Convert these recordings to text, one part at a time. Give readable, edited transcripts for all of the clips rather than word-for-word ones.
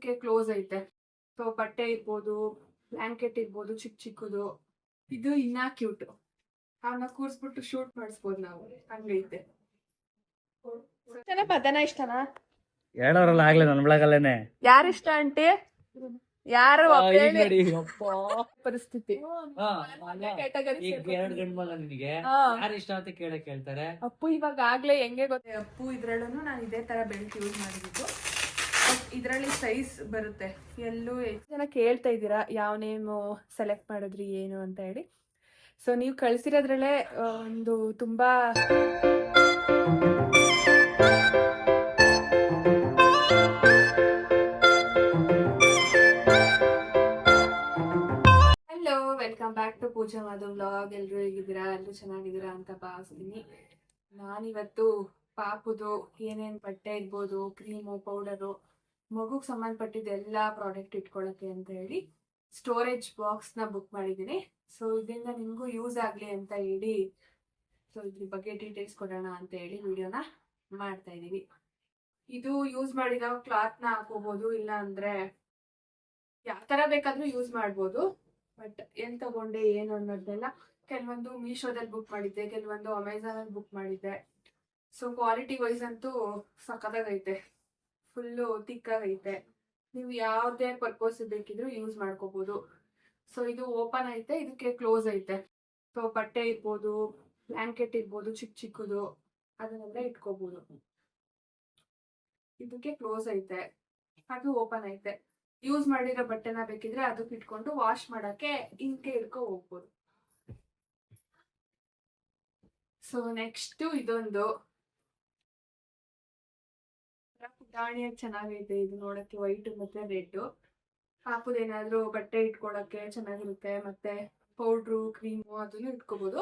ಇದಕ್ಕೆ ಕ್ಲೋಸ್ ಐತೆ. ಸೊ ಬಟ್ಟೆ ಇರ್ಬೋದು, ಬ್ಲಾಂಕೆಟ್ ಇರ್ಬೋದು, ಚಿಕ್ಕ ಚಿಕ್ಕದು. ಇದು ಇನ್ನ ಕ್ಯೂಟ್. ಅವನ್ನ ಕೂರ್ಸ್ಬಿಟ್ಟು ಶೂಟ್ ಮಾಡಿಸ್ಬೋದು ನಾವು, ಹಂಗೈತೆ. ಪದನ ಇಷ್ಟನಾ? ಹೇಳೋರಲ್ಲ ಆಗ್ಲೇ ನನ್ ಬ್ಲಾಗಲ್ಲೇನೆ. ಯಾರು ಇಷ್ಟ ಆಂಟಿ? ಯಾರು ಪರಿಸ್ಥಿತಿ ಯಾರು ಇಷ್ಟ ಅಂತ ಕೇಳ್ತಾರೆ. ಅಪ್ಪು ಇವಾಗ ಆಗ್ಲೇ ಹೆಂಗೆ ಗೊತ್ತೇ, ಅಪ್ಪು ಇದ್ರಲ್ಲೂ ನಾನು ಇದೇ ತರ ಬೆಲ್ಟ್ ಯೂಸ್ ಮಾಡಿದ್ದು. ಇದರಲ್ಲಿ ಸೈಜ್ ಬರುತ್ತೆ. ಎಲ್ಲೂ ಜನ ಕೇಳ್ತಾ ಇದ್ದೀರಾ ಯಾವ ನೇಮು ಸೆಲೆಕ್ಟ್ ಮಾಡಿದ್ರಿ ಏನು ಅಂತ ಹೇಳಿ. ಸೊ ನೀವು ಕಳ್ಸಿರೋದ್ರಲ್ಲೇ ಒಂದು ತುಂಬಾ welcome back to Pooja Madhu vlog. ಎಲ್ಲರೂ ಹೇಗಿದ್ದೀರಾ? ಎಲ್ಲರೂ ಚೆನ್ನಾಗಿದ್ದೀರಾ ಅಂತ ಭಾವಿಸ್ತೀನಿ. ನಾನಿವತ್ತು ಪಾಪುದು ಏನೇನು ಬಟ್ಟೆ ಇರ್ಬೋದು, ಕ್ರೀಮು, ಪೌಡರು, ಮಗುಗೆ ಸಂಬಂಧಪಟ್ಟಿದ್ದು ಎಲ್ಲ ಪ್ರಾಡಕ್ಟ್ ಇಟ್ಕೊಳ್ಳೋಕ್ಕೆ ಅಂತ ಹೇಳಿ ಸ್ಟೋರೇಜ್ ಬಾಕ್ಸ್ನ ಬುಕ್ ಮಾಡಿದ್ದೀನಿ. ಸೊ ಇದರಿಂದ ನಿಮಗೂ ಯೂಸ್ ಆಗಲಿ ಅಂತ ಹೇಳಿ, ಸೊ ಇದ್ರ ಬಗ್ಗೆ ಡೀಟೇಲ್ಸ್ ಕೊಡೋಣ ಅಂತ ಹೇಳಿ ವಿಡಿಯೋನ ಮಾಡ್ತಾ ಇದ್ದೀವಿ. ಇದು ಯೂಸ್ ಮಾಡಿರೋ ಕ್ಲಾತ್ನ ಹಾಕೋಬೋದು, ಇಲ್ಲ ಅಂದರೆ ಯಾವ ಥರ ಬೇಕಾದರೂ ಯೂಸ್ ಮಾಡ್ಬೋದು. ಬಟ್ ಏನ್ ತಗೊಂಡೆ ಏನು ಅನ್ನೋದನ್ನೆಲ್ಲ ಕೆಲವೊಂದು ಮೀಶೋದಲ್ಲಿ ಬುಕ್ ಮಾಡಿದ್ದೆ, ಕೆಲವೊಂದು ಅಮೆಝಾನಲ್ಲಿ ಬುಕ್ ಮಾಡಿದ್ದೆ. ಸೊ ಕ್ವಾಲಿಟಿ ವೈಸ್ ಅಂತೂ ಸಖತ್ತಾಗೈತೆ, ಫುಲ್ಲು ತಿಕ್ಕಾಗೈತೆ. ನೀವು ಯಾವುದೇ ಪರ್ಪಸ್ ಬೇಕಿದ್ರು ಯೂಸ್ ಮಾಡ್ಕೋಬೋದು. ಸೊ ಇದು ಓಪನ್ ಐತೆ, ಇದಕ್ಕೆ ಕ್ಲೋಸ್ ಐತೆ. ಸೊ ಬಟ್ಟೆ ಇರ್ಬೋದು, ಬ್ಲಾಂಕೆಟ್ ಇರ್ಬೋದು, ಚಿಕ್ಕ ಚಿಕ್ಕದು, ಅದನ್ನೆಲ್ಲ ಇಟ್ಕೋಬೋದು. ಇದಕ್ಕೆ ಕ್ಲೋಸ್ ಐತೆ, ಅದು ಓಪನ್ ಐತೆ. ಯೂಸ್ ಮಾಡಿರೋ ಬಟ್ಟೆನ ಬೇಕಿದ್ರೆ ಅದಕ್ಕೆ ಇಟ್ಕೊಂಡು ವಾಶ್ ಮಾಡಕ್ಕೆ ಇಂಕೆ ಇಟ್ಕೊ ಹೋಗ್ಬೋದು. ಸೊ ನೆಕ್ಸ್ಟ್ ಇದೊಂದು ಪುಟಾಣಿಯಾಗಿ ಚೆನ್ನಾಗೈತೆ. ಇದು ನೋಡಕ್ಕೆ ವೈಟ್ ಮತ್ತೆ ರೆಡ್. ಪಾಪುದೇನಾದ್ರೂ ಬಟ್ಟೆ ಇಟ್ಕೊಳಕ್ಕೆ ಚೆನ್ನಾಗಿರುತ್ತೆ. ಮತ್ತೆ ಪೌಡ್ರು, ಕ್ರೀಮು ಅದನ್ನು ಇಟ್ಕೋಬಹುದು.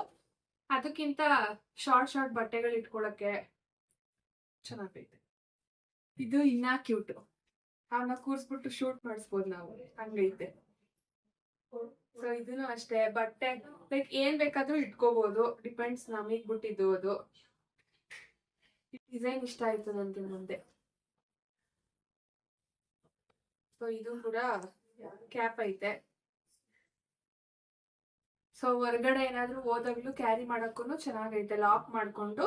ಅದಕ್ಕಿಂತ ಶಾರ್ಟ್ ಬಟ್ಟೆಗಳು ಇಟ್ಕೊಳಕ್ಕೆ ಚೆನ್ನಾಗೈತೆ. ಇದು ಇನ್ನ ಕ್ಯೂಟ್. ಅವನ್ನ ಕೂರ್ಸ್ಬಿಟ್ಟು ಶೂಟ್ ಮಾಡಿಸ್ಬೋದು ನಾವು, ಹಂಗೈತೆ. ಸೊ ಇದನ್ನು ಅಷ್ಟೇ, ಬಟ್ಟೆ ಲೈಕ್ ಏನ್ ಬೇಕಾದ್ರೂ ಇಟ್ಕೋಬಹುದು, ಡಿಪೆಂಡ್ಸ್ ನಮಗ್ ಬಿಟ್ಟಿದ್ದು. ಅದು ಡಿಸೈನ್ ಇಷ್ಟ ಆಯ್ತು ನನಗೆ ಮುಂದೆ. ಸೊ ಇದು ಕೂಡ ಕ್ಯಾಪ್ ಐತೆ. ಸೊ ಹೊರಗಡೆ ಏನಾದ್ರೂ ಹೋದಾಗ್ಲೂ ಕ್ಯಾರಿ ಮಾಡಕ್ಕೂ ಚೆನ್ನಾಗೈತೆ. ಲಾಕ್ ಮಾಡ್ಕೊಂಡು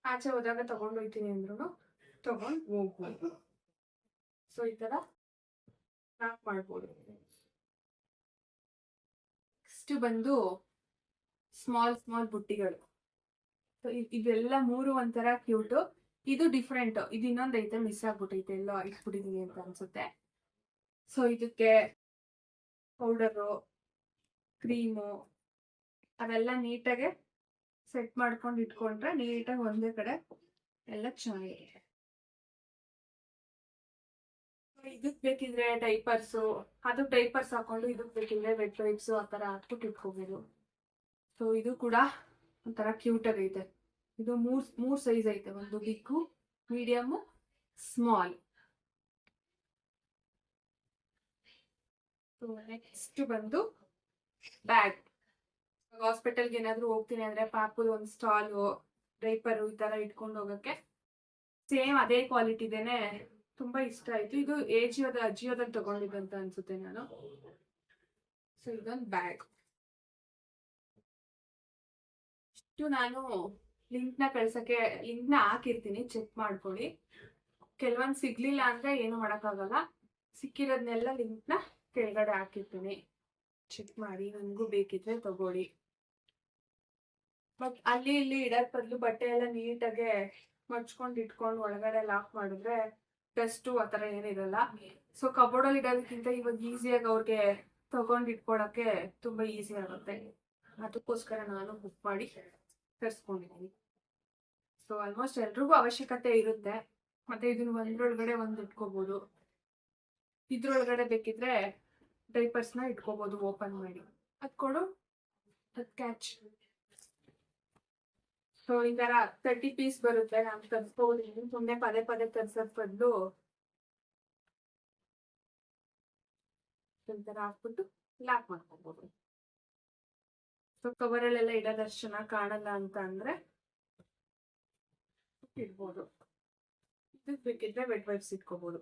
ಆಚೆ ಹೋದಾಗ ತಗೊಂಡು ಹೋಗ್ತೀನಿ ಅಂದ್ರೂ ತಗೊಂಡು ಹೋಗ್ಬೋದು. ಸೊ ಈ ತರ ಲಾಕ್ ಮಾಡ್ಬೋದು. ನೆಕ್ಸ್ಟ್ ಬಂದು ಸ್ಮಾಲ್ ಬುಟ್ಟಿಗಳು. ಸೊ ಇವೆಲ್ಲ ಮೂರು ಒಂಥರ ಕ್ಯೂಟ್. ಇದು ಡಿಫ್ರೆಂಟ್. ಇದು ಇನ್ನೊಂದು ಐತೆ, ಮಿಸ್ ಆಗ್ಬಿಟ್ಟೈತೆ, ಎಲ್ಲೋ ಇಟ್ಬಿಟ್ಟಿದೀನಿ ಅಂತ ಅನ್ಸುತ್ತೆ. ಸೊ ಇದಕ್ಕೆ ಪೌಡರು, ಕ್ರೀಮು ಅವೆಲ್ಲ ನೀಟಾಗಿ ಸೆಟ್ ಮಾಡ್ಕೊಂಡು ಇಟ್ಕೊಂಡ್ರೆ ನೀಟಾಗಿ ಒಂದೇ ಕಡೆ ಎಲ್ಲ ಚೆನ್ನಾಗಿದೆ. ಇದಕ್ ಬೇಕಿದ್ರೆ ಡೈಪರ್ಸು, ಅದು ಡೈಪರ್ಸ್ ಹಾಕೊಂಡು ಇದಕ್ ಬೇಕಿದ್ರೆ ವೆಟ್ ವೈಪ್ಸು ಆ ಥರ ಹಾಕ್ಬಿಟ್ಟು ಇಟ್ಕೋಬೋದು. ಸೊ ಇದು ಕೂಡ ಒಂಥರ ಕ್ಯೂಟ್ ಆಗೈತೆ. ಇದು ಮೂರ್ ಸೈಜ್ ಐತೆ, ಒಂದು big, medium, small. So next ಬಂದು ಬ್ಯಾಗ್. ಹಾಸ್ಪಿಟಲ್ಗೆ ಏನಾದ್ರು ಹೋಗ್ತೀನಿ ಅಂದ್ರೆ ಪಾಪುದು ಒಂದು ಸ್ಟಾಲು, ಡೈಪರು ಈ ತರ ಇಟ್ಕೊಂಡು ಹೋಗಕ್ಕೆ ಸೇಮ್ ಅದೇ ಕ್ವಾಲಿಟಿದೇನೆ. ತುಂಬಾ ಇಷ್ಟ ಆಯ್ತು. ಇದು ಅಜಿಯೋದಲ್ಲಿ ತಗೊಂಡಿದ್ದಂತ ಅನ್ಸುತ್ತೆ ನಾನು. ಸೊ ಇದೊಂದು ಬ್ಯಾಗ್. ಇಷ್ಟು ನಾನು ಲಿಂಕ್ನ ಹಾಕಿರ್ತೀನಿ, ಚೆಕ್ ಮಾಡ್ಕೊಳ್ಳಿ. ಕೆಲವೊಂದು ಸಿಗ್ಲಿಲ್ಲ ಅಂದ್ರೆ ಏನು ಮಾಡಕ್ಕಾಗಲ್ಲ. ಸಿಕ್ಕಿರೋದ್ನೆಲ್ಲ ಲಿಂಕ್ನ ಕೆಳಗಡೆ ಹಾಕಿರ್ತೀನಿ, ಚೆಕ್ ಮಾಡಿ. ನಿಮ್ಗೂ ಬೇಕಿದ್ರೆ ತಗೊಳ್ಳಿ. ಬಟ್ ಅಲ್ಲಿ ಇಲ್ಲಿ ಇಡೋದ್ ಬದಲು ಬಟ್ಟೆ ಎಲ್ಲ ನೀಟಾಗೆ ಮಡ್ಚ್ಕೊಂಡು ಇಟ್ಕೊಂಡು ಒಳಗಡೆ ಲಾಕ್ ಮಾಡಿದ್ರೆ ಡಸ್ಟು ಆ ಥರ ಏನಿರಲ್ಲ. ಸೊ ಕಬೋರ್ಡಲ್ಲಿ ಇಡೋದಕ್ಕಿಂತ ಇವಾಗ ಈಸಿಯಾಗಿ ಅವ್ರಿಗೆ ತಗೊಂಡು ಇಟ್ಕೊಳಕ್ಕೆ ತುಂಬಾ ಈಸಿ ಆಗುತ್ತೆ. ಅದಕ್ಕೋಸ್ಕರ ನಾನು ಬುಕ್ ಮಾಡಿ ತರಿಸ್ಕೊಂಡಿದ್ದೀನಿ. ಸೊ ಆಲ್ಮೋಸ್ಟ್ ಎಲ್ರಿಗೂ ಅವಶ್ಯಕತೆ ಇರುತ್ತೆ. ಮತ್ತೆ ಇದನ್ನ ಒಂದ್ರೊಳಗಡೆ ಒಂದು ಇಟ್ಕೋಬಹುದು. ಇದ್ರೊಳಗಡೆ ಬೇಕಿದ್ರೆ ಡೈಪರ್ಸ್ನ ಇಟ್ಕೋಬಹುದು ಓಪನ್ ಮಾಡಿ. ಅದು ಕೊಡು, ಅದು ಕ್ಯಾಚ್. ಸೊ ಈ ತರ 30 ಪೀಸ್ ಬರುತ್ತೆ. ನಾನು ತರಿಸ್ಕೊಂಡಿದ್ದೀನಿ. ಸುಮ್ಮನೆ ಪದೇ ತರ್ಸೋದ್ ಬದಲು ಈ ತರ ಹಾಕ್ಬಿಟ್ಟು ಲಾಕ್ ಮಾಡ್ಕೋಬಹುದು. ಸೊ ಕವರಲ್ಲೆಲ್ಲ ಇಡೋದಷ್ಟು ಚೆನ್ನಾಗಿ ಕಾಣಲ್ಲ ಅಂತ ಅಂದ್ರೆ ಇಡ್ಬೋದು. ಇದಕ್ಕೆ ಬೇಕಿದ್ರೆ ವೆಟ್ ವೈಪ್ಸ್ ಇಟ್ಕೋಬಹುದು.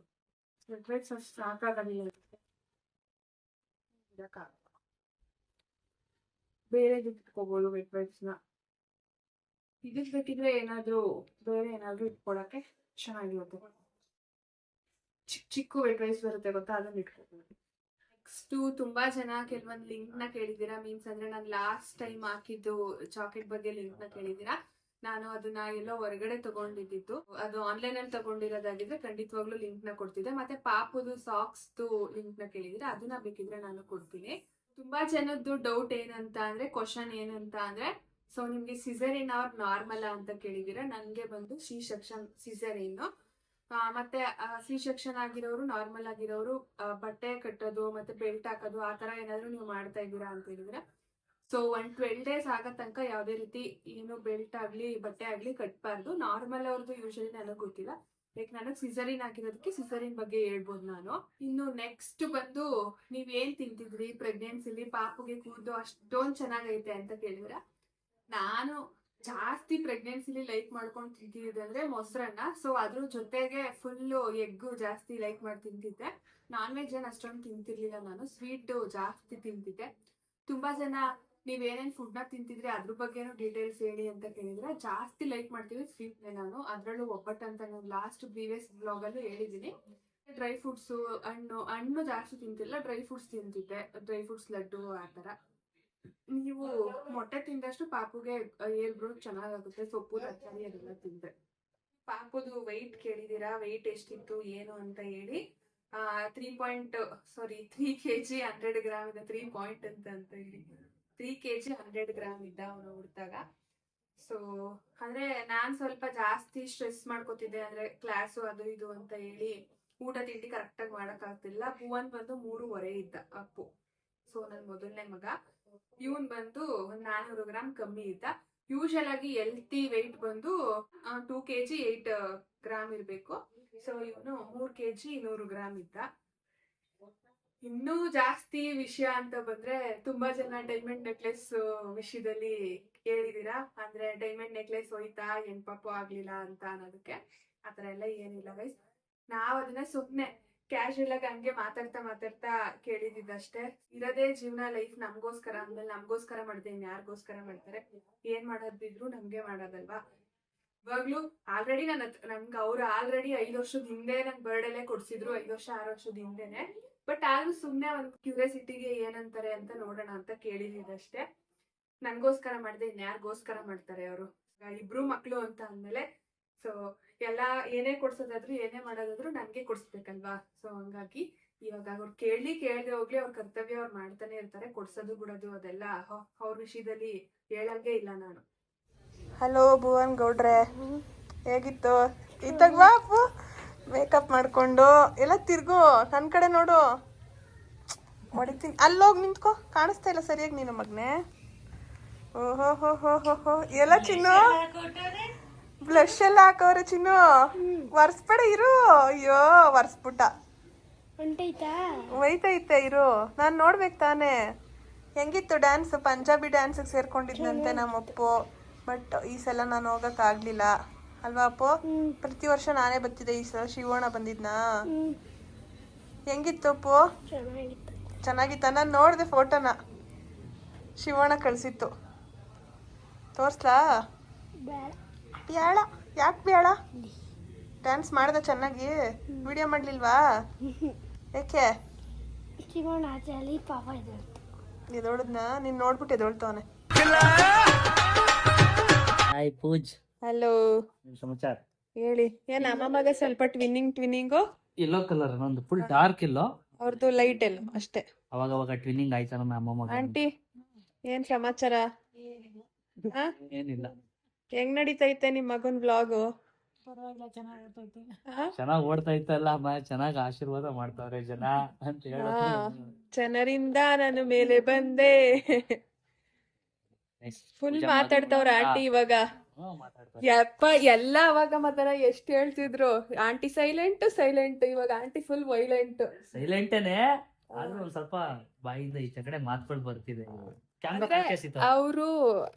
ವೆಟ್ ವೈಟ್ಸ್ ಅಷ್ಟು ಸಾಕಾಗಲಿಲ್ಲ ಬೇರೆ ಇಟ್ಕೋಬಹುದು ವೆಟ್ ವೈಟ್ಸ್ನ. ಇದಕ್ಕೆ ಬೇಕಿದ್ರೆ ಏನಾದರೂ ಬೇರೆ ಏನಾದರೂ ಇಟ್ಕೊಳಕ್ಕೆ ಚೆನ್ನಾಗಿರುತ್ತೆ. ಚಿಕ್ಕ ಚಿಕ್ಕ ವೆಟ್ ವೈಟ್ಸ್ ಬರುತ್ತೆ ಗೊತ್ತಾ, ಅದನ್ನ ಇಟ್ಕೋಬಹುದು. ನೆಕ್ಸ್ಟ್ ತುಂಬಾ ಜನ ಕೆಲವೊಂದು ಲಿಂಕ್ ನ ಕೇಳಿದ್ದೀರಾ. ಮೀನ್ಸ್ ಅಂದ್ರೆ ನಾನು ಲಾಸ್ಟ್ ಟೈಮ್ ಹಾಕಿದ್ದು ಚಾಕ್ಲೇಟ್ ಬಗ್ಗೆ ಲಿಂಕ್ ನ ಕೇಳಿದ್ದೀರಾ. ನಾನು ಅದನ್ನ ಎಲ್ಲೋ ಹೊರಗಡೆ ತಗೊಂಡಿದ್ದು, ಅದು ಆನ್ಲೈನ್ ಅಲ್ಲಿ ತಗೊಂಡಿರೋದಾಗಿದ್ರೆ ಖಂಡಿತವಾಗ್ಲೂ ಲಿಂಕ್ ನ ಕೊಡ್ತಿದ್ದೆ. ಮತ್ತೆ ಪಾಪುದು ಸಾಕ್ಸ್ ಲಿಂಕ್ ನ ಕೇಳಿದ್ರೆ ಅದನ್ನ ಬೇಕಿದ್ರೆ ನಾನು ಕೊಡ್ತೀನಿ. ತುಂಬಾ ಜನದ್ದು ಡೌಟ್ ಏನಂತ ಅಂದ್ರೆ, ಕ್ವಶನ್ ಏನಂತ ಅಂದ್ರೆ, ಸೊ ನಿಮ್ಗೆ ಸಿಸರಿನ್ ಆರ್ ನಾರ್ಮಲ್ ಅಂತ ಕೇಳಿದೀರಾ. ನನ್ಗೆ ಬಂದು ಸಿ ಸೆಕ್ಷನ್ ಸಿಸರಿನ್. ಮತ್ತೆ ಸಿ ಸೆಕ್ಷನ್ ಆಗಿರೋರು, ನಾರ್ಮಲ್ ಆಗಿರೋರು ಬಟ್ಟೆ ಕಟ್ಟೋದು ಮತ್ತೆ ಬೆಲ್ಟ್ ಹಾಕೋದು ಆ ತರ ಏನಾದ್ರು ನೀವು ಮಾಡ್ತಾ ಇದ್ದೀರಾ ಅಂತ ಹೇಳಿದ್ರೆ, ಸೊ 12 days ಆಗೋ ತನಕ ಯಾವುದೇ ರೀತಿ ಏನು ಬೆಲ್ಟ್ ಆಗ್ಲಿ ಬಟ್ಟೆ ಆಗ್ಲಿ ಕಟ್ಬಾರ್ದು. ನಾರ್ಮಲ್ ಅವ್ರದ್ದು ಯೂಶಲಿ ನನಗೆ ಗೊತ್ತಿಲ್ಲ. ಲೈಕ್ ನನಗೆ ಸಿಸರಿನ್ ಆಗಿರೋದಕ್ಕೆ ಸಿಸರಿನ್ ಬಗ್ಗೆ ಹೇಳ್ಬೋದು ನಾನು. ಇನ್ನು ನೆಕ್ಸ್ಟ್ ಬಂದು ನೀವೇನ್ ತಿಂತಿದ್ರಿ ಪ್ರೆಗ್ನೆನ್ಸಿಲಿ, ಪಾಪುಗೆ ಕೂದಲು ಅಷ್ಟೊಂದು ಚೆನ್ನಾಗೈತೆ ಅಂತ ಕೇಳಿದ್ರೆ, ನಾನು ಜಾಸ್ತಿ ಪ್ರೆಗ್ನೆನ್ಸಿಲಿ ಲೈಕ್ ಮಾಡ್ಕೊಂಡು ತಿಂತಿದ್ದೆ ಅಂದ್ರೆ ಮೊಸರನ್ನ. ಸೊ ಅದ್ರ ಜೊತೆಗೆ ಫುಲ್ಲು ಎಗ್ಗು ಜಾಸ್ತಿ ಲೈಕ್ ಮಾಡಿ ತಿಂತಿದ್ದೆ. ನಾನ್ ವೆಜ್ ಏನು ಅಷ್ಟೊಂದು ತಿಂತಿರ್ಲಿಲ್ಲ ನಾನು. ಸ್ವೀಟ್ ಜಾಸ್ತಿ ತಿಂತಿದ್ದೆ. ತುಂಬಾ ಜನ ನೀವೇನೇನ್ ಫುಡ್ ನ ತಿಂತಿದ್ರಿ ಅದ್ರ ಬಗ್ಗೆನೂ ಡೀಟೇಲ್ಸ್ ಹೇಳಿ ಅಂತ ಕೇಳಿದ್ರೆ, ಜಾಸ್ತಿ ಲೈಕ್ ಮಾಡ್ತೀವಿ ಸ್ವೀಟ್ ನೇ ನಾನು. ಅದ್ರಲ್ಲೂ ಒಬ್ಬಟ್ಟು ಅಂತ ನಾನು ಲಾಸ್ಟ್ ಪ್ರೀವಿಯಸ್ ಬ್ಲಾಗ್ ಅಲ್ಲೂ ಹೇಳಿದೀನಿ. ಡ್ರೈ ಫ್ರೂಟ್ಸ್, ಹಣ್ಣು ಜಾಸ್ತಿ ತಿಂತಿಲ್ಲ, ಡ್ರೈ ಫ್ರೂಟ್ಸ್ ತಿಂತಿದ್ದೆ. ಡ್ರೈ ಫ್ರೂಟ್ಸ್ ಲಡ್ಡು ಆ ತರ. ನೀವು ಮೊಟ್ಟೆ ತಿಂದಷ್ಟು ಪಾಪುಗೆ ಏರ್ ಗ್ರೋತ್ ಚೆನ್ನಾಗಾಗುತ್ತೆ. ಸೊಪ್ಪು ತರಕಾರಿ ಅದೆಲ್ಲ ತಿಂದ್ರೆ. ಪಾಪುದು ವೆಯ್ಟ್ ಕೇಳಿದೀರಾ, ವೆಯ್ಟ್ ಎಷ್ಟಿತ್ತು ಏನು ಅಂತ ಹೇಳಿ. 3 kg 100 ಗ್ರಾಮ್ ಇದೆ. 3 ಪಾಯಿಂಟ್ ಅಂತ ಹೇಳಿ 3 kg 100 ಗ್ರಾಮ್ ಇದ್ದ ಅವನು ಹುಡ್ದಾಗ. ಸೊ ಅಂದ್ರೆ ನಾನ್ ಸ್ವಲ್ಪ ಜಾಸ್ತಿ ಸ್ಟ್ರೆಸ್ ಮಾಡ್ಕೋತಿದ್ದೆ, ಅಂದ್ರೆ ಕ್ಲಾಸು ಅದು ಇದು ಅಂತ ಹೇಳಿ ಊಟ ತಿಂಡಿ ಕರೆಕ್ಟ್ ಆಗಿ ಮಾಡಕ್ ಆಗ್ತಿಲ್ಲ. ಭುವನ್ ಬಂದು 3.5 ಇದ್ದ ಅಪ್ಪು. ಸೊ ನನ್ ಮೊದಲನೇ ಮಗ. ಇವನ್ ಬಂದು 400 ಗ್ರಾಮ್ ಕಮ್ಮಿ ಇದ್ದ. ಯೂಶಲ್ ಆಗಿ ಹೆಲ್ತಿ ವೆಯ್ಟ್ ಬಂದು 2 kg 8 ಗ್ರಾಮ್ ಇರ್ಬೇಕು. ಸೊ ಇವನು 3 kg 100 ಗ್ರಾಮ್ ಇದ್ದ. ಇನ್ನೂ ಜಾಸ್ತಿ ವಿಷಯ ಅಂತ ಬಂದ್ರೆ, ತುಂಬಾ ಜನ ಡೈಮಂಡ್ ನೆಕ್ಲೆಸ್ ವಿಷಯದಲ್ಲಿ ಕೇಳಿದೀರಾ. ಅಂದ್ರೆ ಡೈಮಂಡ್ ನೆಕ್ಲೆಸ್ ಹೋಯ್ತಾ, ಹೆಣ್ಪಾಪು ಆಗ್ಲಿಲ್ಲ ಅಂತ ಅನ್ನೋದಕ್ಕೆ. ಆತರ ಎಲ್ಲ ಏನಿಲ್ಲ ಗೈಸ್. ನಾವ್ ಅದನ್ನ ಸುಮ್ನೆ ಕ್ಯಾಶುಯಲ್ ಆಗಿ ಹಂಗೆ ಮಾತಾಡ್ತಾ ಕೇಳಿದಿದ್ದಷ್ಟೇ. ಇರೋದೇ ಜೀವನ, ಲೈಫ್ ನಮ್ಗೋಸ್ಕರ ಅಂದ್ಮೇಲೆ ನಮ್ಗೋಸ್ಕರ ಮಾಡ್ದೆ ಯಾರಿಗೋಸ್ಕರ ಮಾಡ್ತಾರೆ. ಏನ್ ಮಾಡೋದಿದ್ರು ನಮ್ಗೆ ಮಾಡೋದಲ್ವಾ. ಇವಾಗ್ಲೂ ಆಲ್ರೆಡಿ ನನ್ಗೆ ಅವ್ರು ಆಲ್ರೆಡಿ 5 ವರ್ಷದ ಹಿಂದೆ ನನ್ ಬರ್ಡೇಲೆ ಕೊಡ್ಸಿದ್ರು. 5 ವರ್ಷ 6 ವರ್ಷದ ಹಿಂದೆನೆ. ಬಟ್ ಆದ್ರೂ ಸುಮ್ನೆ ಒಂದ್ ಕ್ಯೂರಿಯಾಸಿಟಿಗೆ ಏನಂತಾರೆ ಅಂತ ನೋಡೋಣ ಅಂತ ಕೇಳಿದಷ್ಟೇ. ನನ್ಗೋಸ್ಕರ ಮಾಡ್ದೆ ಇನ್ಯಾರಿಗೋಸ್ಕರ ಮಾಡ್ತಾರೆ ಅವರು. ಇಬ್ರು ಮಕ್ಳು ಅಂತ ಅಂದ್ಮೇಲೆ ಸೊ ಎಲ್ಲ ಏನೇ ಕೊಡ್ಸೋದಾದ್ರು ಏನೇ ಮಾಡೋದಾದ್ರು ನನ್ಗೆ ಕೊಡ್ಸ್ಬೇಕಲ್ವಾ. ಸೊ ಹಂಗಾಗಿ ಇವಾಗ ಅವ್ರು ಕೇಳದೆ ಹೋಗ್ಲಿ, ಅವ್ರ ಕರ್ತವ್ಯ ಅವ್ರು ಮಾಡ್ತಾನೆ ಇರ್ತಾರೆ. ಕೊಡ್ಸೋದು ಬಿಡೋದು ಅದೆಲ್ಲ ಅವ್ರ ವಿಷಯದಲ್ಲಿ ಹೇಳಂಗೆ ಇಲ್ಲ ನಾನು. ಹಲೋ ಭುವನ್ ಗೌಡ್ರೆ, ಹೇಗಿತ್ತು? ಇತ್ತಾಗ ಅಪ್ಪು ಮೇಕಪ್ ಮಾಡ್ಕೊಂಡು ಎಲ್ಲ ತಿರ್ಗು, ನನ್ನ ಕಡೆ ನೋಡು, ಹೊಡಿತೀನಿ. ಅಲ್ಲೋಗಿ ನಿಂತ್ಕೋ, ಕಾಣಿಸ್ತಾ ಇಲ್ಲ ಸರಿಯಾಗಿ ನೀನು ಮಗನೆ. ಓಹೋ ಹೋ ಹೋ ಹೋ ಹೋ ಎಲ್ಲ ಚಿನ್ನು ಬ್ಲಷ್ ಎಲ್ಲ ಹಾಕವ್ರೆ ಚಿನ್ನು. ಒರ್ಸ್ಬೇಡ ಇರು. ಅಯ್ಯೋ ಒರ್ಸ್ಬಿಟ್ಟ. ಒಯ್ತೈತೆ ಇರು, ನಾನು ನೋಡ್ಬೇಕು ತಾನೇ. ಹೆಂಗಿತ್ತು ಡ್ಯಾನ್ಸ್? ಪಂಜಾಬಿ ಡ್ಯಾನ್ಸಿಗೆ ಸೇರ್ಕೊಂಡಿದ್ದಂತೆ ನಮ್ಮಪ್ಪು. ಬಟ್ ಈ ಸಲ ನಾನು ಹೋಗಕ್ಕಾಗ್ಲಿಲ್ಲ ಅಲ್ವಾ ಅಪ್ಪು? ಪ್ರತಿ ವರ್ಷ ನಾನೇ ಬರ್ತಿದ್ದೆ, ಈ ಸಲ ಶಿವಣ್ಣ ಬಂದಿದ್ನಾ? ಹೆಂಗಿತ್ತು ಅಪ್ಪು? ಚೆನ್ನಾಗಿತ್ತ? ನಾನು ನೋಡಿದೆ ಫೋಟೋನ, ಶಿವಣ್ಣ ಕಳಿಸಿತ್ತು. ತೋರಿಸ್ಲಾ? ಬೇಡ. ಯಾಕೆ ಬೇಡ? ಡ್ಯಾನ್ಸ್ ಮಾಡ್ದೆ ಚೆನ್ನಾಗಿ? ವಿಡಿಯೋ ಮಾಡಲಿಲ್ವಾ? ಯಾಕೆ? ಎದೋಳದ್ನ ನೀನು ನೋಡ್ಬಿಟ್ಟು ಎದೋಳ್ತವನೆ. ಹಾಯ್ ಪೂಜ್. ಹಲೋ, ಸಮಾಚಾರ ಹೇಳಿ. ಏನ್ ಅಮ್ಮಮ್ಮಗ ಸ್ವಲ್ಪ ಟ್ವಿನ್ನಿಂಗು? ಎಲ್ಲೋ ಕಲರ್, ನಂದು ಫುಲ್ ಡಾರ್ಕ್ ಎಲ್ಲೋ, ಅವ್ರದ್ದು ಲೈಟ್ ಎಲ್ಲೋ ಅಷ್ಟೇ. ಅವಾಗ ಟ್ವಿನ್ನಿಂಗ್ ಆಯ್ತಾ ನಮ್ಮ ಅಮ್ಮಮ್ಮ? ಆಂಟಿ ಏನ್ ಸಮಾಚಾರ? ಏನಿಲ್ಲ. ಹೆಂಗ್ ನಡೀತೈತೆ ನಿಮ್ ಮಗನ್ ವ್ಲಾಗು? ಚೆನ್ನಾಗ್ ಓಡ್ತಾ ಇತ್ತಲ್ಲ ಅಮ್ಮ, ಚೆನ್ನಾಗ್ ಆಶೀರ್ವಾದ ಮಾಡ್ತಾವ್ರೆ ಜನ ಅಂತ ಹೇಳೋದು. ಜನರಿಂದ ನಾನು ಮೇಲೆ ಬಂದೆ. ಫುಲ್ ಮಾತಾಡ್ತಾವ್ರ ಆಂಟಿ ಇವಾಗ. ಯಪ್ಪ ಎಲ್ಲ ಅವಾಗ ಮಾತಾಡ ಎಷ್ಟು ಹೇಳ್ತಿದ್ರು. ಆಂಟಿ ಸೈಲೆಂಟ್, ಇವಾಗ ಆಂಟಿ ಫುಲ್ ವೈಲೆಂಟ್. ಸೈಲೆಂಟೇನೆ, ಆದ್ರೂ ಒಂದ್ ಸ್ವಲ್ಪ ಬಾಯಿಂದ ಈಚೆ ಕಡೆ ಮಾತುಗಳು ಬರ್ತಿದೆ. ಅವರು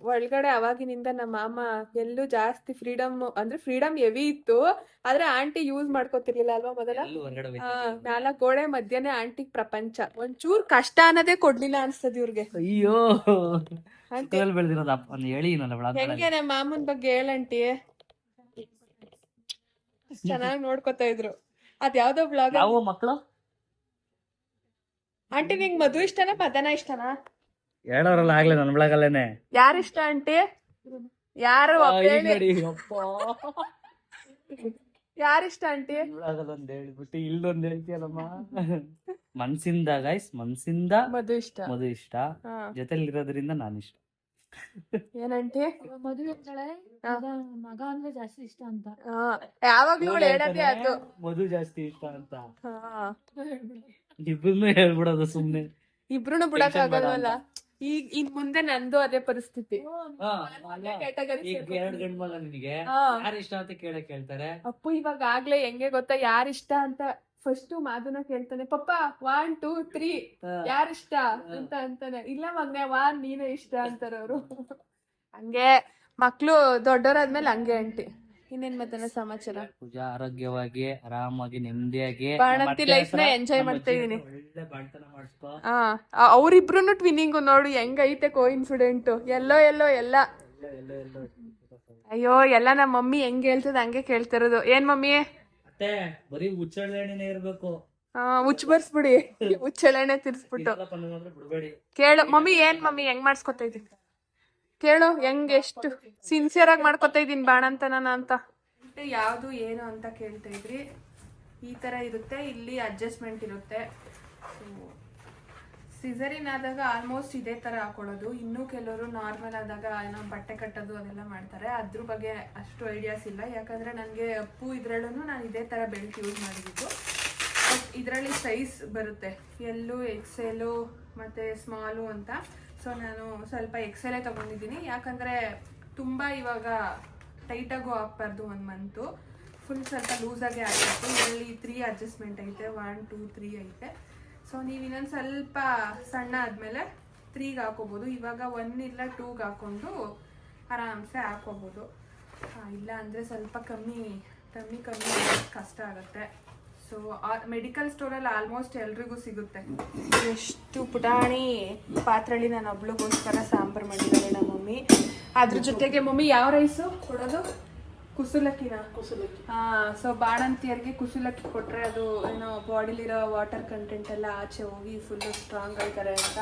ಒಳಗಡೆ ಅವಾಗಿನಿಂದ ನಮ್ಮ ಮಾಮ ಎಲ್ಲೂ ಜಾಸ್ತಿ ಫ್ರೀಡಮ್ ಹೆವಿ ಇತ್ತು, ಆದ್ರೆ ಆಂಟಿ ಯೂಸ್ ಮಾಡ್ಕೋತಿರ್ಲಿಲ್ಲ ಅಲ್ವಾ ಮೊದಲ. 4 ಗೋಡೆ ಮಧ್ಯನೇ ಆಂಟಿ ಪ್ರಪಂಚ. ಒಂಚೂರ್ ಕಷ್ಟ ಅನ್ನೋದೇ ಕೊಡ್ಲಿಲ್ಲ ಅನ್ಸ್ತದ ಇವ್ರಿಗೆ. ಅಯ್ಯೋ ಆಂಟಿ ಬೆಳೆದಿರೋದಪ್ಪ ಹೇಳಿ ಹೆಂಗೆ ನಮ್ಮ ಮಾಮನ್ ಬಗ್ಗೆ ಹೇಳಂಟಿ, ಚೆನ್ನಾಗ್ ನೋಡ್ಕೊತಾ ಇದ್ರು. ಅದ್ ಯಾವ್ದೋ ಬ್ಲಾಗ್. ಯಾವ ಮಕ್ಕಳು ಆಂಟಿ ನಿಂಗ್ ಮಧು ಇಷ್ಟನಾ ಮದನ ಇಷ್ಟನಾ? ಹೇಳೋರಲ್ಲ ಆಗ್ಲೇ ನನ್ ಬೆಳಗಲ್ಲೇನೆ. ಯಾರು ಇಷ್ಟ ಆಂಟಿ? ಯಾರು ಯಾರಿಷ್ಟ ಆಂಟಿ? ಬೆಳಗಲ್ಲೊಂದ್ ಹೇಳ್ಬಿಟ್ಟು ಇಲ್ಲೊಂದ್ ಹೇಳ್ತೀಯಲ್ಲಮ್ಮ. ಮನ್ಸಿಂದ ಗೈಸ್, ಮನ್ಸಿಂದ ಮಧು ಇಷ್ಟ. ಮಧು ಇಷ್ಟ, ಜೊತೆಲಿರೋದ್ರಿಂದ ನಾನು ಇಷ್ಟ. ಏನಂಟಿ? ಮದುವೆ ಹೇಳ್ತಾಳೆ ಮಗ ಅಂದ್ರೆ ಜಾಸ್ತಿ ಇಷ್ಟ ಅಂತ. ಯಾವಾಗ್ಲೂ ಹೇಳದೆ ಅದು ಮಧು ಜಾಸ್ತಿ ಇಷ್ಟ ಅಂತ. ಇಬ್ರು ಹೇಳ್ಬಿಡೋದು ಸುಮ್ನೆ. ಇಬ್ರುನು ಬಿಡಕ್ ಆಗಲ್ವಲ್ಲ. ಈಗ ಇನ್ ಮುಂದೆ ನಂದು ಅದೇ ಪರಿಸ್ಥಿತಿ. ಈಗ 2 ಗಂಡ್ ಮಗ ನಿನಗೆ ಯಾರು ಇಷ್ಟ ಅಂತ ಕೇಳ್ತಾರೆ. ಅಪ್ಪು ಇವಾಗ ಆಗ್ಲೇ ಹೆಂಗೆ ಗೊತ್ತಾ, ಯಾರಿಷ್ಟ ಅಂತ ಫಸ್ಟ್ ಮಾಧುನ ಕೇಳ್ತಾನೆ. ಪಪ್ಪ 1 2 3 ಯಾರಿಷ್ಟ ಅಂತ ಅಂತಾನೆ. ಇಲ್ಲ ಮಗ್ನೆ 1 ನೀನೇ ಇಷ್ಟ ಅಂತಾರ ಅವ್ರು. ಹಂಗೆ ಮಕ್ಳು ದೊಡ್ಡವರಾದ್ಮೇಲೆ ಹಂಗೆ ಆಂಟಿ. ಇನ್ನೇನ್ ಮತ್ತೆ ಸಮಾಚಾರ? ಪೂಜಾ ಆರೋಗ್ಯವಾಗಿ ಆರಾಮಾಗಿ ನೆಮ್ಮದಿಯಾಗಿ ಬಾಣಂತಿ ಲೈಫ್ ನ ಎಂಜಾಯ್ ಮಾಡ್ತಾ ಇದೀನಿ. ಒಳ್ಳೆ ಬಾಳ್ತನ ಮಾಡಿಸ್ಕೊ. ಅವ್ರಿಬ್ರು ಟ್ವಿನ್ನಿಂಗು ನೋಡು ಹೆಂಗೈತೆ ಕೋಇನ್ಸಿಡೆಂಟ್. ಎಲ್ಲೋ ಎಲ್ಲ ಅಯ್ಯೋ ಎಲ್ಲ ನಮ್ಮ ಮಮ್ಮಿ ಹೆಂಗ್ ಹೇಳ್ತದ ಹಂಗೆ ಕೇಳ್ತಿರೋದು. ಏನ್ ಮಮ್ಮಿ? ಮತ್ತೆ ಬರೀ ಹುಚ್ಚಳ್ಳೆಣ್ಣೆ ಇರ್ಬೇಕು. ಹುಚ್ಚ ಬರ್ಸ್ಬಿಡಿ, ಹುಚ್ಚಳೆಣ್ಣೆ ತಿರ್ಸ್ಬಿಟ್ಟು ಬಿಡ್ಬೇಡಿ. ಕೇಳು ಮಮ್ಮಿ, ಏನ್ ಮಮ್ಮಿ ಹೆಂಗ್ ಮಾಡ್ಸ್ಕೊತಾ ಇದೀನಿ ಕೇಳು, ಹೆಂಗ್ ಎಷ್ಟು ಸಿನ್ಸಿಯರ್ ಆಗಿ ಮಾಡ್ಕೊತಾ ಇದೀನಿ ಬಾಣಂತನ ಅಂತ. ಯಾವ್ದು ಏನು ಅಂತ ಕೇಳ್ತಾ ಇದ್ರಿ. ಈ ತರ ಇರುತ್ತೆ, ಇಲ್ಲಿ ಅಡ್ಜಸ್ಟ್ಮೆಂಟ್ ಇರುತ್ತೆ. ಸಿಸರಿನ್ ಆದಾಗ ಆಲ್ಮೋಸ್ಟ್ ಇದೇ ತರ ಹಾಕೊಳ್ಳೋದು. ಇನ್ನೂ ಕೆಲವರು ನಾರ್ಮಲ್ ಆದಾಗ ಏನೋ ಬಟ್ಟೆ ಕಟ್ಟೋದು ಅದೆಲ್ಲ ಮಾಡ್ತಾರೆ. ಅದ್ರ ಬಗ್ಗೆ ಅಷ್ಟು ಐಡಿಯಾಸ್ ಇಲ್ಲ, ಯಾಕಂದ್ರೆ ನನಗೆ ಅಪ್ಪು ಇದ್ರಲ್ಲೂ ನಾನು ಇದೇ ತರ ಬೆಲ್ಟ್ ಯೂಸ್ ಮಾಡಿದ್ದು. ಬಟ್ ಇದರಲ್ಲಿ ಸೈಜ್ ಬರುತ್ತೆ, ಎಲ್ಲು ಎಕ್ಸೆಲು ಮತ್ತು ಸ್ಮಾಲು ಅಂತ. ಸೊ ನಾನು ಸ್ವಲ್ಪ ಎಕ್ಸೆಲೇ ತೊಗೊಂಡಿದ್ದೀನಿ, ಯಾಕಂದರೆ ತುಂಬ ಇವಾಗ ಟೈಟಾಗೂ ಹಾಕ್ಬಾರ್ದು. 1 ಮಂತು ಫುಲ್ ಸ್ವಲ್ಪ ಲೂಸಾಗೆ ಆಗಬೇಕು. ಇದರಲ್ಲಿ 3 ಅಡ್ಜಸ್ಟ್ಮೆಂಟ್ ಐತೆ, 1 2 3 ಐತೆ. ಸೊ ನೀವು ಇನ್ನೊಂದು ಸ್ವಲ್ಪ ಸಣ್ಣ ಆದಮೇಲೆ 3ಗೆ ಹಾಕೋಬೋದು. ಇವಾಗ 1 ಇಲ್ಲ 2ಗೆ ಹಾಕ್ಕೊಂಡು ಆರಾಮ್ಸೆ ಹಾಕೋಬೋದು. ಇಲ್ಲ ಅಂದರೆ ಸ್ವಲ್ಪ ಕಮ್ಮಿ ಕಷ್ಟ ಆಗುತ್ತೆ. ಸೊ ಮೆಡಿಕಲ್ ಸ್ಟೋರಲ್ಲಿ ಆಲ್ಮೋಸ್ಟ್ ಎಲ್ರಿಗೂ ಸಿಗುತ್ತೆ. ಎಷ್ಟು ಪುಟಾಣಿ ಪಾತ್ರೆಯಲ್ಲಿ ನಾನು ಒಬ್ಳಿಗೋಸ್ಕರ ಸಾಂಬಾರು ಮಾಡಿದ್ದಾರೆ ನಮ್ಮ ಮಮ್ಮಿ. ಅದ್ರ ಜೊತೆಗೆ ಮಮ್ಮಿ ಯಾವ ರೈಸು ಕೊಡೋದು? ಕುಸುಲಕ್ಕಿನ? ಕುಸುಲಕ್ಕಿ. ಸೊ ಬಾಣಂತಿಯರಿಗೆ ಕುಸುಲಕ್ಕಿ ಕೊಟ್ಟರೆ ಅದು ಏನೋ ಬಾಡಿಲಿರೋ ವಾಟರ್ ಕಂಟೆಂಟ್ ಎಲ್ಲ ಆಚೆ ಹೋಗಿ ಫುಲ್ಲು ಸ್ಟ್ರಾಂಗ್ ಆಗಿದ್ದಾರೆ ಅಂತ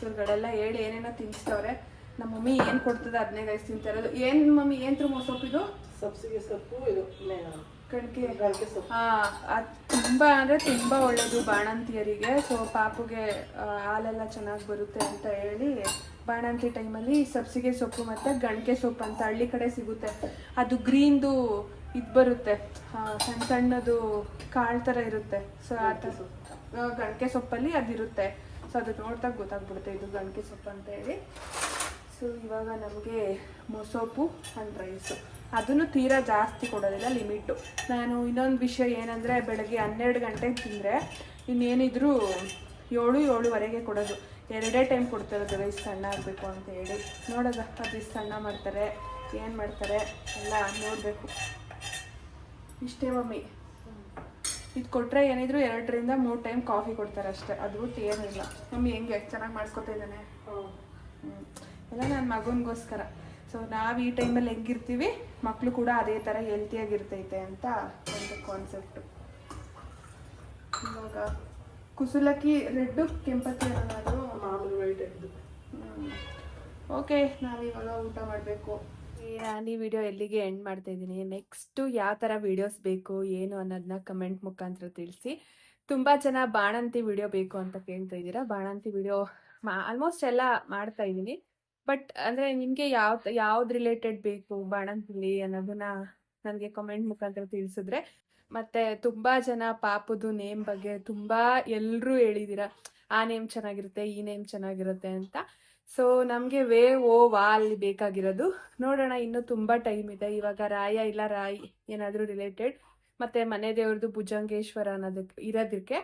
ಇವ್ರುಗಳೆಲ್ಲ ಹೇಳಿ ಏನೇನೋ ತಿನ್ನಿಸ್ತವ್ರೆ. ನಮ್ಮ ಮಮ್ಮಿ ಏನು ಕೊಡ್ತದೆ ಅದನ್ನೇ ರೈಸ್ ತಿಂತಾ ಇರೋದು. ಏನು ಮಮ್ಮಿ ಏನು ಸೊಪ್ಪಿದು? ಸಬ್ಸಿಗೆ ಸೊಪ್ಪು, ಇದು ಕಣ್ಕೆ ಸೊಪ್ಪು. ಅದು ತುಂಬ ಅಂದರೆ ತುಂಬ ಒಳ್ಳೆಯದು ಬಾಣಂತಿಯರಿಗೆ. ಸೊ ಪಾಪುಗೆ ಹಾಲೆಲ್ಲ ಚೆನ್ನಾಗಿ ಬರುತ್ತೆ ಅಂತ ಹೇಳಿ ಬಾಣಂತಿ ಟೈಮಲ್ಲಿ ಸಬ್ಸಿಗೆ ಸೊಪ್ಪು ಮತ್ತು ಗಣಕೆ ಸೊಪ್ಪು ಅಂತ ಹಳ್ಳಿ ಕಡೆ ಸಿಗುತ್ತೆ. ಅದು ಗ್ರೀನ್ದು ಇದು ಬರುತ್ತೆ, ಸಣ್ಣದು ಕಾಳು ಥರ ಇರುತ್ತೆ. ಸೊ ಆ ಥರ ಗಣಕೆ ಸೊಪ್ಪಲ್ಲಿ ಅದಿರುತ್ತೆ. ಸೊ ಅದು ನೋಡ್ದಾಗ ಗೊತ್ತಾಗ್ಬಿಡುತ್ತೆ ಇದು ಗಣಕೆ ಸೊಪ್ಪು ಅಂತ ಹೇಳಿ. ಸೊ ಇವಾಗ ನಮಗೆ ಮೊಸೊಪ್ಪು ಆ್ಯಂಡ್ ರೈಸು, ಅದನ್ನು ತೀರಾ ಜಾಸ್ತಿ ಕೊಡೋದಿಲ್ಲ, ಲಿಮಿಟು. ನಾನು ಇನ್ನೊಂದು ವಿಷಯ ಏನಂದರೆ, ಬೆಳಗ್ಗೆ 12 ಗಂಟೆಗೆ ತಿಂದರೆ ಇನ್ನೇನಿದ್ರು 7-7:30 ಕೊಡೋದು. 2 ಟೈಮ್ ಕೊಡ್ತಿರೋದು ರೈಸ್ ಸಣ್ಣ ಆಗಬೇಕು ಅಂತ ಹೇಳಿ. ನೋಡೋದ ಅದು ಸಣ್ಣ ಮಾಡ್ತಾರೆ ಏನು ಮಾಡ್ತಾರೆ ಎಲ್ಲ ನೋಡಬೇಕು. ಇಷ್ಟೇ ಮಮ್ಮಿ. ಇದು ಕೊಟ್ಟರೆ ಏನಿದ್ರು 2-3 ಟೈಮ್ ಕಾಫಿ ಕೊಡ್ತಾರೆ ಅಷ್ಟೇ, ಅದು ಬಿಟ್ಟು ಏನಿಲ್ಲ. ಮಮ್ಮಿ ಹೆಂಗೆ ಚೆನ್ನಾಗಿ ಮಾಡಿಸ್ಕೊತಾ ಇದ್ದಾನೆ? ಎಲ್ಲ ನನ್ನ ಮಗನಿಗೋಸ್ಕರ. ಸೊ ನಾವು ಈ ಟೈಮಲ್ಲಿ ಹೆಂಗಿರ್ತೀವಿ, ಮಕ್ಕಳು ಕೂಡ ಅದೇ ಥರ ಹೆಲ್ತಿಯಾಗಿರ್ತೈತೆ ಅಂತ ಒಂದು ಕಾನ್ಸೆಪ್ಟು. ಇವಾಗ ಕುಸುಲಕ್ಕಿ ರೆಡ್ಡು ಕೆಂಪಕ್ಕಿ ಅನ್ನೋದು ಮಾಮೂಲಿ ವೈಟ್ ಇದ್ದು. ಓಕೆ, ನಾವಿವಾಗ ಊಟ ಮಾಡಬೇಕು. ನಾನು ಈ ವಿಡಿಯೋ ಎಲ್ಲಿಗೆ ಎಂಡ್ ಮಾಡ್ತಾ ಇದ್ದೀನಿ. ನೆಕ್ಸ್ಟು ಯಾವ ಥರ ವೀಡಿಯೋಸ್ ಬೇಕು ಏನು ಅನ್ನೋದನ್ನ ಕಮೆಂಟ್ ಮುಖಾಂತರ ತಿಳಿಸಿ. ತುಂಬ ಜನ ಬಾಣಂತಿ ವಿಡಿಯೋ ಬೇಕು ಅಂತ ಕೇಳ್ತಾ ಇದ್ದೀರಾ. ಬಾಣಂತಿ ವಿಡಿಯೋ ಆಲ್ಮೋಸ್ಟ್ ಎಲ್ಲ ಮಾಡ್ತಾ ಇದ್ದೀನಿ. ಬಟ್ ಅಂದರೆ ನಿಮಗೆ ಯಾವ್ದು ರಿಲೇಟೆಡ್ ಬೇಕು ಬಾಣಂತಿಲಿ ಅನ್ನೋದನ್ನ ನನಗೆ ಕಮೆಂಟ್ ಮುಖಾಂತರ ತಿಳಿಸಿದ್ರೆ. ಮತ್ತು ತುಂಬ ಜನ ಪಾಪುದು ನೇಮ್ ಬಗ್ಗೆ ತುಂಬ ಎಲ್ಲರೂ ಹೇಳಿದ್ದೀರಾ, ಆ ನೇಮ್ ಚೆನ್ನಾಗಿರುತ್ತೆ, ಈ ನೇಮ್ ಚೆನ್ನಾಗಿರುತ್ತೆ ಅಂತ. ಸೊ ನಮಗೆ ವಾ ಅಲ್ಲಿ ಬೇಕಾಗಿರೋದು. ನೋಡೋಣ, ಇನ್ನೂ ತುಂಬ ಟೈಮ್ ಇದೆ. ಇವಾಗ ರಾಯ ಇಲ್ಲ ರಾಯಿ ಏನಾದರೂ ರಿಲೇಟೆಡ್. ಮತ್ತು ಮನೆ ದೇವ್ರದ್ದು ಭುಜಂಗೇಶ್ವರ ಅನ್ನೋದಕ್ಕೆ ಇರೋದಕ್ಕೆ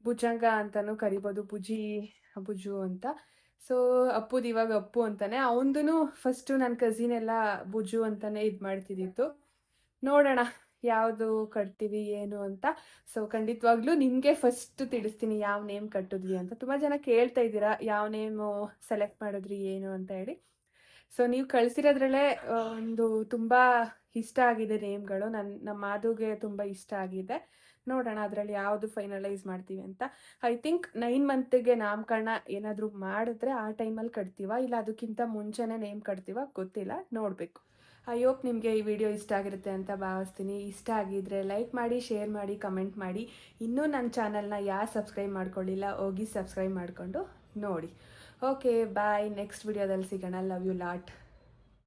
ಭುಜಂಗ ಅಂತಲೂ ಕರಿಬೋದು, ಬುಜು ಅಂತ. ಸೊ ಅಪ್ಪುದು ಇವಾಗ ಅಪ್ಪು ಅಂತಾನೆ. ಅವನದು ಫಸ್ಟು ನನ್ನ ಕಸಿನ್ ಎಲ್ಲ ಬುಜು ಅಂತಾನೆ ಇದು ಮಾಡ್ತಿದ್ದಿತ್ತು. ನೋಡೋಣ ಯಾವುದು ಕಟ್ತೀವಿ ಏನು ಅಂತ. ಸೊ ಖಂಡಿತವಾಗ್ಲೂ ನಿಮಗೆ ಫಸ್ಟ್ ತಿಳಿಸ್ತೀನಿ ಯಾವ ನೇಮ್ ಕಟ್ಟಿದ್ವಿ ಅಂತ. ತುಂಬ ಜನ ಕೇಳ್ತಾ ಇದ್ದೀರಾ ಯಾವ ನೇಮು ಸೆಲೆಕ್ಟ್ ಮಾಡಿದ್ರಿ ಏನು ಅಂತ ಹೇಳಿ. ಸೊ ನೀವು ಕಳಿಸಿರೋದ್ರಲ್ಲೇ ಒಂದು ತುಂಬ ಇಷ್ಟ ಆಗಿದೆ ನೇಮ್ಗಳು. ನಮ್ಮ ಮಾಧುಗೆ ತುಂಬ ಇಷ್ಟ ಆಗಿದೆ. ನೋಡೋಣ ಅದರಲ್ಲಿ ಯಾವುದು ಫೈನಲೈಸ್ ಮಾಡ್ತೀವಿ ಅಂತ. ಐ ಥಿಂಕ್ 9 ಮಂತ್ಗೆ ನಾಮಕರಣ ಏನಾದರೂ ಮಾಡಿದ್ರೆ ಆ ಟೈಮಲ್ಲಿ ಕಟ್ತೀವ, ಇಲ್ಲ ಅದಕ್ಕಿಂತ ಮುಂಚೆನೇ ನೇಮ್ ಕಟ್ತೀವ ಗೊತ್ತಿಲ್ಲ, ನೋಡಬೇಕು. ಐ ಹೋಪ್ ನಿಮಗೆ ಈ ವಿಡಿಯೋ ಇಷ್ಟ ಆಗಿರುತ್ತೆ ಅಂತ ಭಾವಿಸ್ತೀನಿ. ಇಷ್ಟ ಆಗಿದ್ರೆ ಲೈಕ್ ಮಾಡಿ, ಶೇರ್ ಮಾಡಿ, ಕಮೆಂಟ್ ಮಾಡಿ. ಇನ್ನೂ ನನ್ನ ಚಾನಲ್ನ ಯಾರು ಸಬ್ಸ್ಕ್ರೈಬ್ ಮಾಡ್ಕೊಳ್ಳಿಲ್ಲ ಹೋಗಿ ಸಬ್ಸ್ಕ್ರೈಬ್ ಮಾಡಿಕೊಂಡು ನೋಡಿ. ಓಕೆ ಬಾಯ್, ನೆಕ್ಸ್ಟ್ ವಿಡಿಯೋದಲ್ಲಿ ಸಿಗೋಣ. Love you lot.